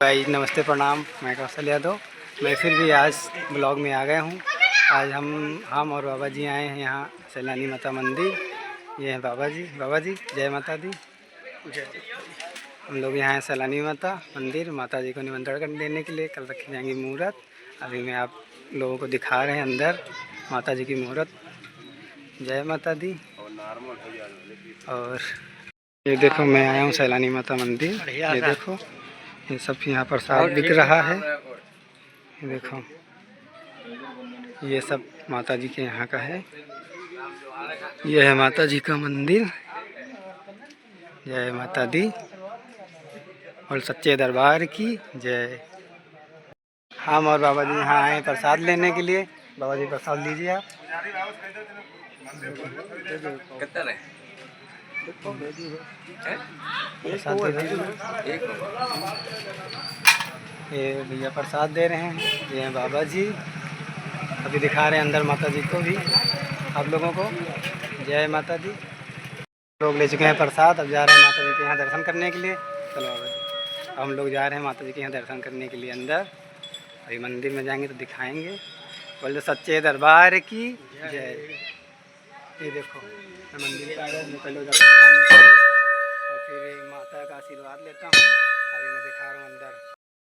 भाई नमस्ते प्रणाम। मैं कौशल यादव। मैं फिर भी आज ब्लॉग में आ गया हूँ। आज हम और बाबा जी आए हैं यहाँ सैलानी माता मंदिर। ये हैं बाबा जी जय माता दी। हम लोग यहाँ हैं सैलानी माता मंदिर। माता जी को निमंत्रण देने के लिए कल रखी जाएंगी मुहूर्त। अभी मैं आप लोगों को दिखा रहे हैं अंदर माता जी की मुहूर्त। जय माता दी। और ये देखो मैं आया हूँ सैलानी माता मंदिर। ये देखो ये सब यहाँ प्रसाद बिक रहा है। ये देखो ये सब माता जी के यहाँ का है। यह है माता जी का मंदिर। जय माता दी और सच्चे दरबार की जय। हम और बाबा जी यहाँ आए प्रसाद लेने के लिए। बाबा जी प्रसाद लीजिए आप। ये भैया प्रसाद दे रहे हैं। ये हैं बाबा जी। अभी दिखा रहे हैं अंदर माता जी को भी आप लोगों को। जय माता दी। लोग ले चुके हैं प्रसाद। अब जा रहे हैं माता जी के यहाँ दर्शन करने के लिए। चलो बाबा जी अब हम लोग जा रहे हैं माता जी के यहाँ दर्शन करने के लिए अंदर। अभी मंदिर में जाएंगे तो दिखाएंगे। बोले सच्चे दरबार की जय। ये देखो मैं मंदिर का पहले और फिर माता का आशीर्वाद लेता हूँ। अभी मैं दिखा रहा हूँ अंदर।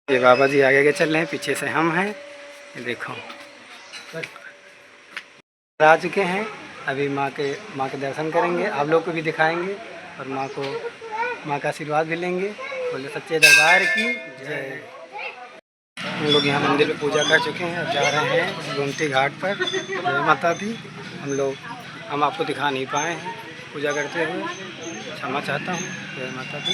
ये बाबा जी आगे चल रहे हैं, पीछे से हम हैं। ये देखो आ चुके हैं। अभी माँ के दर्शन करेंगे, आप लोग को भी दिखाएंगे और माँ का आशीर्वाद भी लेंगे। बोले सच्चे दरबार की जय। हम लोग यहाँ मंदिर में पूजा कर चुके हैं। अब जा रहे हैं गोमती घाट पर। जय माता दी। हम आपको दिखा नहीं पाए हैं पूजा करते हुए, क्षमा चाहता हूँ। जय माता दी।